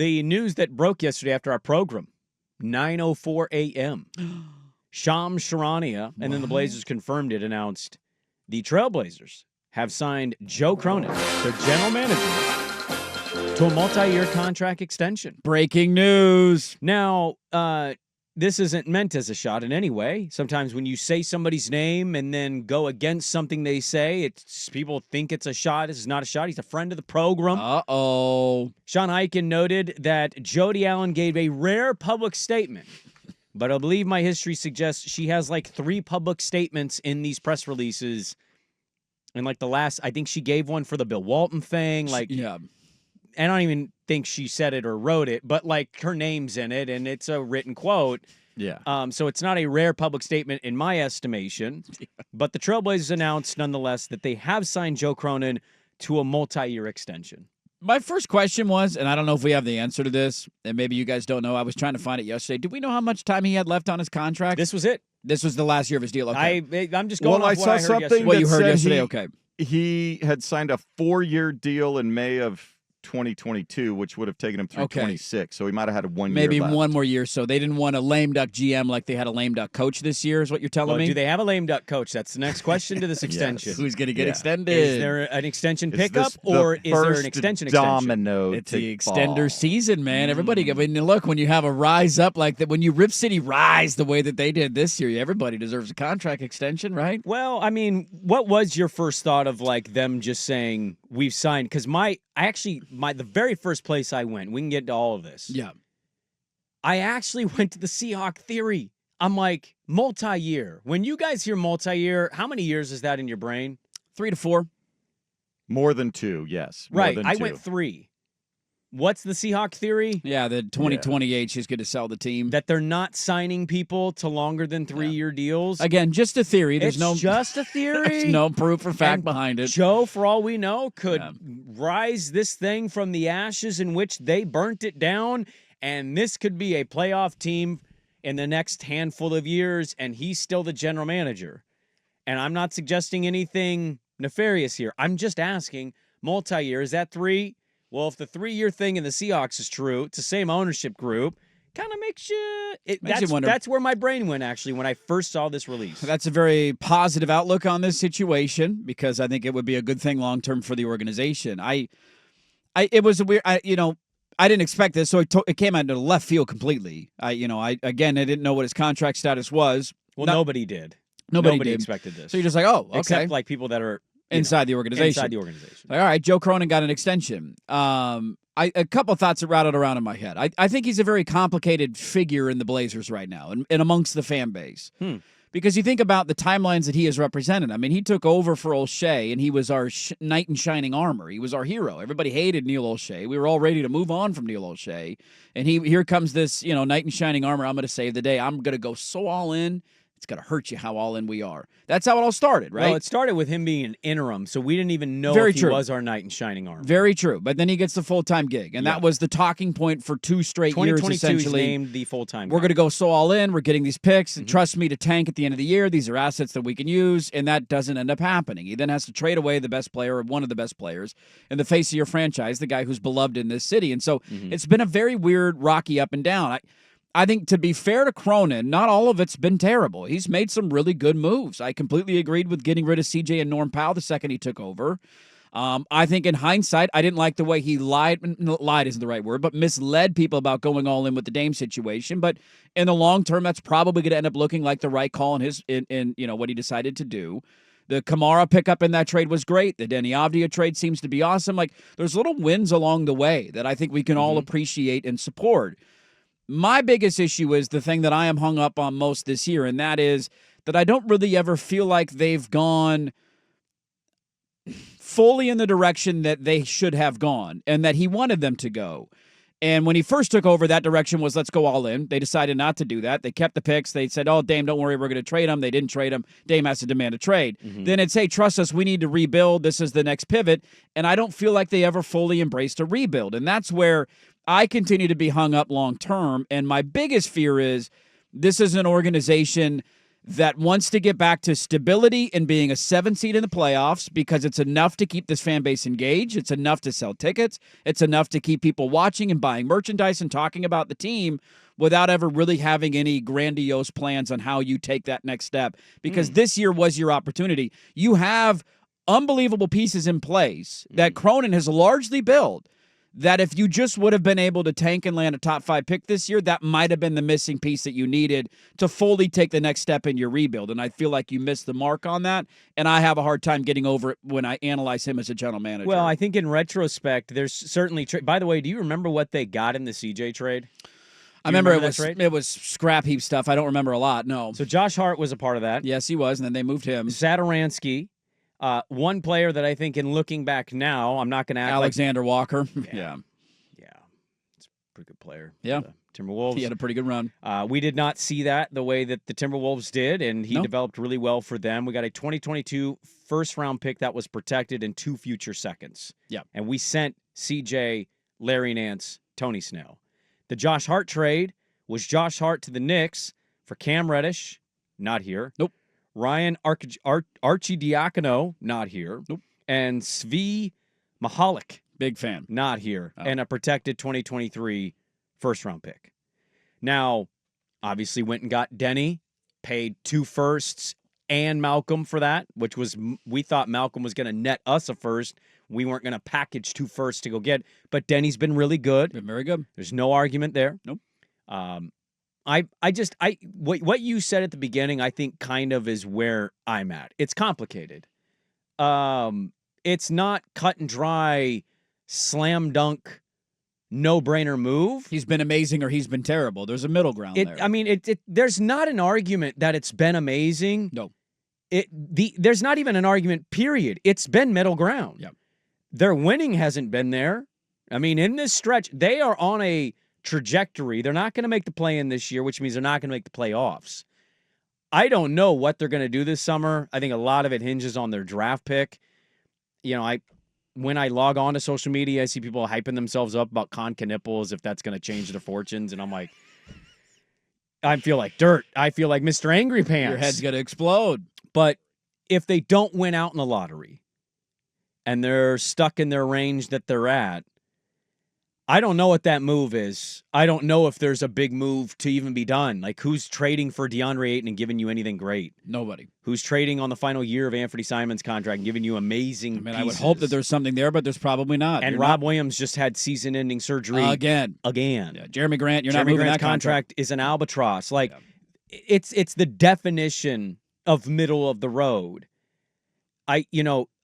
the news that broke yesterday after our program, 9:04 a.m. Shams Charania, and then the Blazers confirmed it, announced the Trailblazers have signed Joe Cronin, their general manager, to a multi-year contract extension. Breaking news. Now, this isn't meant as a shot in any way. Sometimes when you say somebody's name and then go against something they say, people think it's a shot. This is not a shot. He's a friend of the program. Uh-oh. Sean Highkin noted that Jody Allen gave a rare public statement, but I believe my history suggests she has like 3 public statements in these press releases. And like the last, I think she gave one for the Bill Walton thing. Yeah. I don't even think she said it or wrote it, but like her name's in it and it's a written quote. Yeah. So it's not a rare public statement in my estimation, but the Trailblazers announced nonetheless that they have signed Joe Cronin to a multi-year extension. My first question was, and I don't know if we have the answer to this, and maybe you guys don't know. I was trying to find it yesterday. Do we know how much time he had left on his contract? This was it. This was the last year of his deal. Okay. I'm just going off what I heard yesterday. What you heard yesterday, okay. He had signed a 4-year deal in May of 2022, which would have taken him through 26. So he might have had 1 year Maybe left. 1 more year. So they didn't want a lame duck GM like they had a lame duck coach this year, is what you're telling me? Do they have a lame duck coach? That's the next question to this extension. Yes. Who's going to get extended? Is there an extension pickup or is there an extension domino? It's the extender season, man. Everybody, I mean, look, when you have a rise up like that, when you Rip City rise the way that they did this year, everybody deserves a contract extension, right? Well, I mean, what was your first thought of like them just saying we've signed? Because the very first place I went, we can get into all of this. Yeah. I actually went to the Seahawk theory. I'm like, multi-year. When you guys hear multi-year, how many years is that in your brain? 3 to 4. More than 2, yes. Right. I went 3. What's the Seahawk theory? Yeah, the 2028 she's going to sell the team. That they're not signing people to longer than 3-year deals. Again, just a theory. There's just a theory. There's no proof or fact behind it. Joe, for all we know, could rise this thing from the ashes in which they burnt it down, and this could be a playoff team in the next handful of years, and he's still the general manager. And I'm not suggesting anything nefarious here. I'm just asking, multi-year, is that 3? Well, if the 3-year thing in the Seahawks is true, it's the same ownership group, kind of makes you wonder. That's where my brain went, actually, when I first saw this release. That's a very positive outlook on this situation because I think it would be a good thing long-term for the organization. It was a weird, I didn't expect this, so it came out of left field completely. I didn't know what his contract status was. Well, nobody did. Nobody did. Expected this. So you're just like, oh, okay. Except like people that are inside the organization. Like, all right, Joe Cronin got an extension. A couple thoughts that rattled around in my head. I think he's a very complicated figure in the Blazers right now and amongst the fan base. Because you think about the timelines that he has represented. I mean, he took over for O'Shea, and he was our knight in shining armor. He was our hero. Everybody hated Neil O'Shea. We were all ready to move on from Neil O'Shea. And here comes this, knight in shining armor. I'm going to save the day. I'm going to go so all in. It's going to hurt you how all in we are. That's how it all started, right? Well, it started with him being an interim, so we didn't even know he was our knight in shining armor. Very true. But then he gets the full-time gig, and that was the talking point for 2 straight years, essentially. 2022 he's named the full-time guy. We're going to go so all in. We're getting these picks, and trust me to tank at the end of the year. These are assets that we can use, and that doesn't end up happening. He then has to trade away the best player, or one of the best players, in the face of your franchise, the guy who's beloved in this city. And so it's been a very weird, rocky up and down. I think, to be fair to Cronin, not all of it's been terrible. He's made some really good moves. I completely agreed with getting rid of CJ and Norm Powell the second he took over. I think in hindsight, I didn't like the way he lied isn't the right word, but misled people about going all in with the Dame situation. But in the long term, that's probably going to end up looking like the right call in what he decided to do. The Kamara pickup in that trade was great. The Denny Avdia trade seems to be awesome. Like, there's little wins along the way that I think we can all appreciate and support. My biggest issue is the thing that I am hung up on most this year, and that is that I don't really ever feel like they've gone fully in the direction that they should have gone and that he wanted them to go. And when he first took over, that direction was, let's go all in. They decided not to do that. They kept the picks. They said, oh, Dame, don't worry, we're going to trade him. They didn't trade him. Dame has to demand a trade. Then it'd say, trust us, we need to rebuild. This is the next pivot. And I don't feel like they ever fully embraced a rebuild. And that's where I continue to be hung up long term. And my biggest fear is this is an organization that wants to get back to stability and being a 7 seed in the playoffs because it's enough to keep this fan base engaged. It's enough to sell tickets. It's enough to keep people watching and buying merchandise and talking about the team without ever really having any grandiose plans on how you take that next step. Because this year was your opportunity. You have unbelievable pieces in place that Cronin has largely built, that if you just would have been able to tank and land a top 5 pick this year, that might have been the missing piece that you needed to fully take the next step in your rebuild. And I feel like you missed the mark on that, and I have a hard time getting over it when I analyze him as a general manager. Well, I think in retrospect, there's certainly by the way, do you remember what they got in the CJ trade? I remember it was scrap heap stuff. I don't remember a lot, no. So Josh Hart was a part of that. Yes, he was, and then they moved him. Zadaransky. One player that I think in looking back now, I'm not going to act Alexander Walker. Yeah. It's a pretty good player. Yeah. Timberwolves. He had a pretty good run. We did not see that the way that the Timberwolves did, and he developed really well for them. We got a 2022 first-round pick that was protected and 2 future seconds. Yeah. And we sent CJ, Larry Nance, Tony Snell. The Josh Hart trade was Josh Hart to the Knicks for Cam Reddish, not here. Nope. Ryan Arcidiacono, not here. Nope. And Svi Mahalik, big fan, not here. And a protected 2023 first-round pick. Now, obviously went and got Denny, paid 2 firsts and Malcolm for that, which was, we thought Malcolm was going to net us a first. We weren't going to package 2 firsts to go get, but Denny's been really good. Been very good. There's no argument there. Nope. What you said at the beginning, I think kind of is where I'm at. It's complicated. It's not cut and dry, slam dunk, no-brainer move. He's been amazing or he's been terrible. There's a middle ground there. I mean, there's not an argument that it's been amazing. No. There's not even an argument, period. It's been middle ground. Yep. Their winning hasn't been there. I mean, in this stretch, they are on a trajectory. They're not going to make the play-in this year, which means they're not going to make the playoffs. I don't know what they're going to do this summer. I think a lot of it hinges on their draft pick. You know, when I log on to social media, I see people hyping themselves up about Con Knipple as if that's going to change their fortunes, and I'm like, I feel like dirt. I feel like Mr. Angry Pants. Your head's going to explode. But if they don't win out in the lottery and they're stuck in their range that they're at, I don't know what that move is. I don't know if there's a big move to even be done. Like, who's trading for DeAndre Ayton and giving you anything great? Nobody. Who's trading on the final year of Anthony Simon's contract and giving you amazing pieces? I would hope that there's something there, but there's probably not. And Rob Williams just had season-ending surgery. Again. Yeah, Jeremy Grant, you're not Jeremy moving Grant's that contract is an albatross. Like, it's the definition of middle of the road. A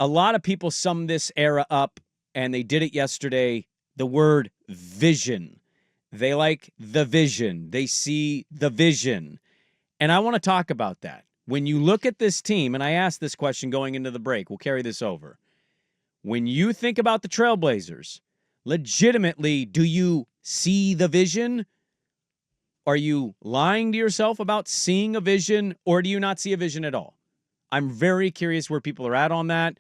lot of people sum this era up, and they did it yesterday, the word vision. They like the vision. They see the vision. And I want to talk about that. When you look at this team, and I asked this question going into the break, we'll carry this over. When you think about the Trailblazers, legitimately, do you see the vision? Are you lying to yourself about seeing a vision, or do you not see a vision at all? I'm very curious where people are at on that.